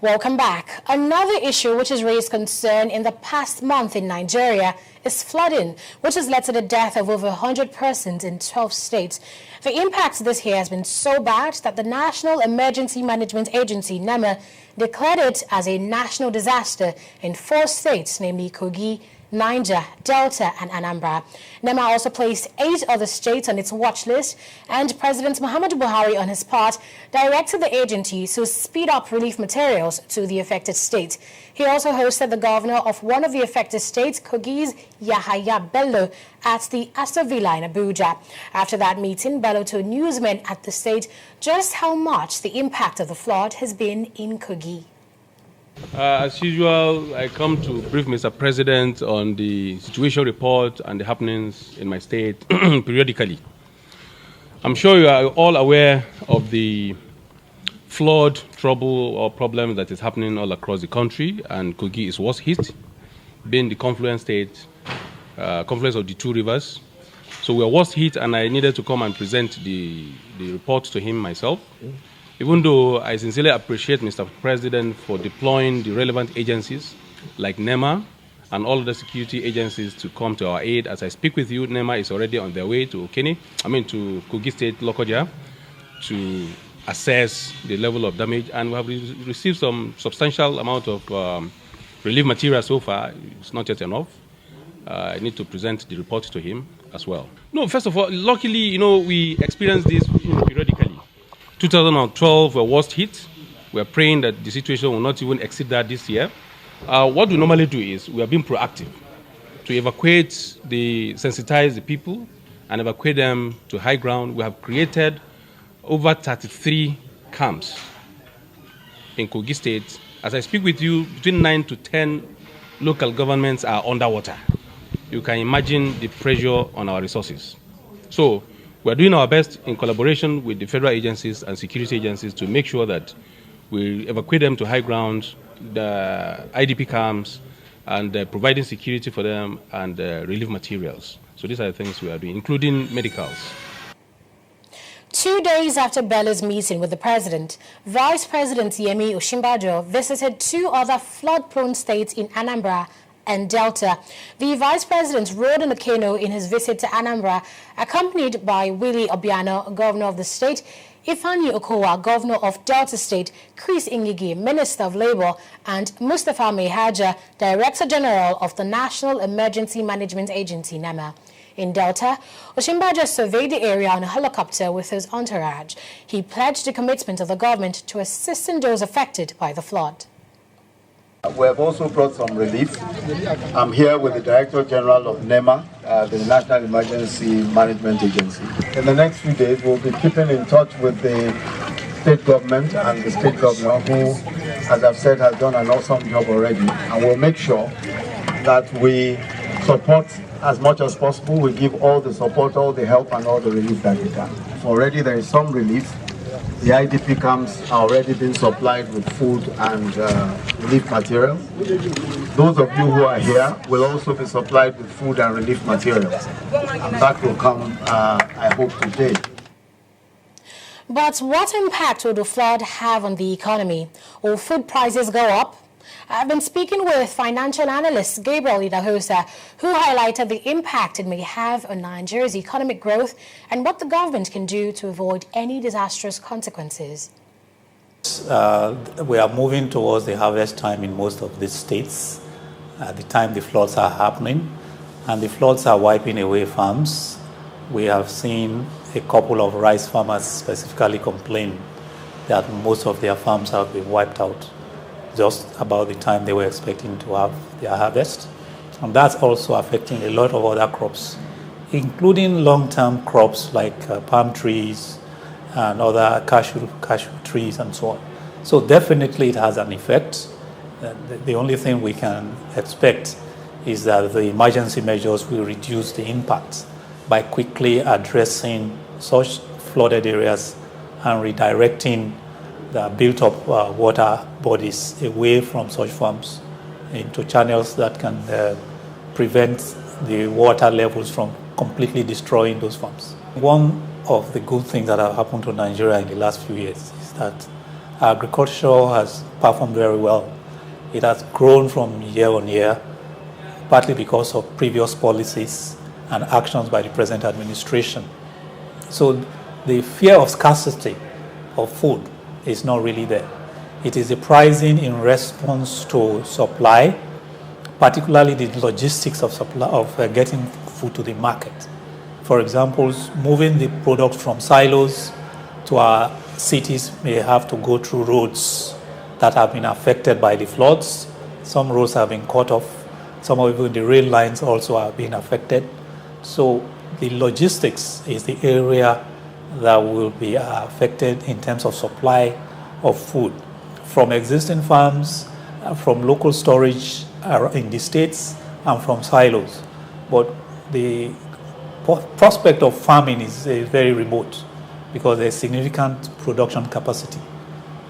Welcome back. Another issue which has raised concern in the past month in Nigeria is flooding, which has led to the death of over 100 persons in 12 states. The impact this year has been so bad that the National Emergency Management Agency, NEMA, declared it as a national disaster in 4 states, namely Kogi, Niger, Delta and Anambra. NEMA also placed 8 other states on its watch list, and President Muhammadu Buhari, on his part, directed the agency to speed up relief materials to the affected states. He also hosted the governor of one of the affected states, Kogi's Yahaya Bello, at the Astor Villa in Abuja. After that meeting, Bello told newsmen at the state just how much the impact of the flood has been in Kogi. As usual, I come to brief Mr. President on the situation report and the happenings in my state periodically. I'm sure you are all aware of the flood trouble or problem that is happening all across the country, and Kogi is worst hit, being the confluence state, confluence of the 2 rivers. So we are worst hit, and I needed to come and present the report to him myself. Even though I sincerely appreciate Mr. President for deploying the relevant agencies like NEMA and all the security agencies to come to our aid. As I speak with you, NEMA is already on their way to Kogi State, Lokoja, to assess the level of damage. And we have received some substantial amount of relief material so far. It's not yet enough. I need to present the report to him as well. No, first of all, luckily, we experience this periodically. 2012 were worst hit. We are praying that the situation will not even exceed that this year. What we normally do is we are being proactive to sensitize the people and evacuate them to high ground. We have created over 33 camps in Kogi State. As I speak with you, between 9 to 10 local governments are underwater. You can imagine the pressure on our resources. So we are doing our best in collaboration with the federal agencies and security agencies to make sure that we evacuate them to high ground, the IDP camps, and providing security for them and relief materials. So these are the things we are doing, including medicals. 2 days after Bello's meeting with the president, Vice President Yemi Osinbajo visited 2 other flood-prone states in Anambra and Delta. The Vice President rode in a canoe in his visit to Anambra, accompanied by Willie Obiano, Governor of the state, Ifeanyi Okowa, Governor of Delta State, Chris Ngigi, Minister of Labour, and Mustafa Mehaja, Director General of the National Emergency Management Agency, NEMA. In Delta, Osinbajo surveyed the area on a helicopter with his entourage. He pledged the commitment of the government to assisting those affected by the flood. We have also brought some relief. I'm here with the Director General of NEMA, the National Emergency Management Agency. In the next few days, we'll be keeping in touch with the state government and the state governor, who, as I've said, has done an awesome job already. And we'll make sure that we support as much as possible. We give all the support, all the help, and all the relief that we can. So already there is some relief. The IDP camps are already being supplied with food and relief materials. Those of you who are here will also be supplied with food and relief materials. And that will come, I hope, today. But what impact will the flood have on the economy? Will food prices go up? I've been speaking with financial analyst Gabriel Idahosa, who highlighted the impact it may have on Nigeria's economic growth and what the government can do to avoid any disastrous consequences. We are moving towards the harvest time in most of these states at the time the floods are happening, and the floods are wiping away farms. We have seen a couple of rice farmers specifically complain that most of their farms have been wiped out just about the time they were expecting to have their harvest. And that's also affecting a lot of other crops, including long-term crops like palm trees and other cashew trees and so on. So definitely it has an effect. The only thing we can expect is that the emergency measures will reduce the impact by quickly addressing such flooded areas and redirecting the built-up water bodies away from such farms into channels that can prevent the water levels from completely destroying those farms. One of the good things that have happened to Nigeria in the last few years is that Agriculture has performed very well. It has grown from year on year, partly because of previous policies and actions by the present administration. So the fear of scarcity of food is not really there. It is the pricing in response to supply, particularly the logistics of supply of getting food to the market. For example, moving the product from silos to our cities may have to go through roads that have been affected by the floods. Some roads have been cut off. Some of even the rail lines also have been affected. So the logistics is the area that will be affected in terms of supply of food from existing farms, from local storage in the states, and from silos. But the prospect of farming is very remote because there's significant production capacity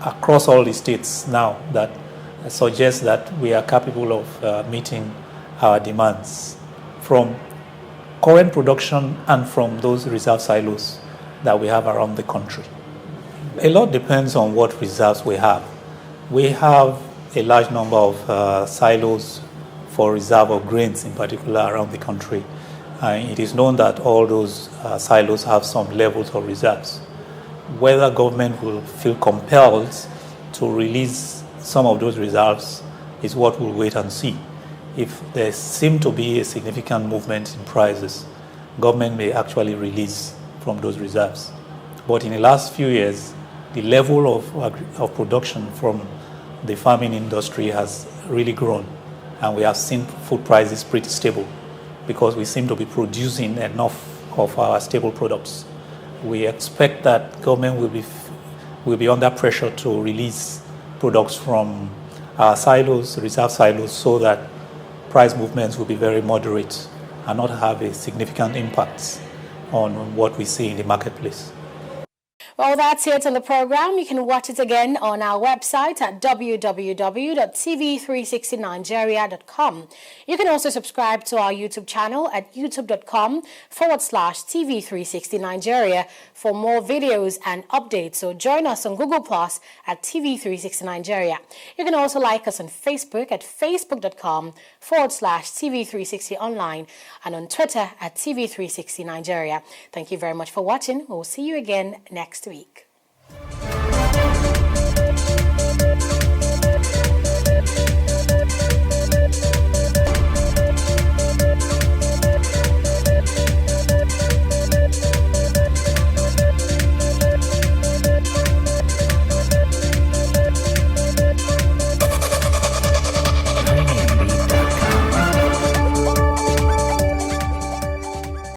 across all the states now that suggests that we are capable of meeting our demands from current production and from those reserve silos that we have around the country. A lot depends on what reserves we have. We have a large number of silos for reserve of grains in particular around the country. It is known that all those silos have some levels of reserves. Whether government will feel compelled to release some of those reserves is what we'll wait and see. If there seems to be a significant movement in prices, government may actually release from those reserves. But in the last few years, the level of production from the farming industry has really grown, and we have seen food prices pretty stable because we seem to be producing enough of our staple products. We expect that government will be under pressure to release products from our silos, reserve silos, so that price movements will be very moderate and not have a significant impact on what we see in the marketplace. Well, that's it on the program. You can watch it again on our website at www.tv360nigeria.com. You can also subscribe to our YouTube channel at youtube.com/TV360Nigeria for more videos and updates. So join us on Google Plus at TV360 Nigeria. You can also like us on Facebook at facebook.com/TV360 online and on Twitter at TV360 Nigeria. Thank you very much for watching. We'll see you again next week.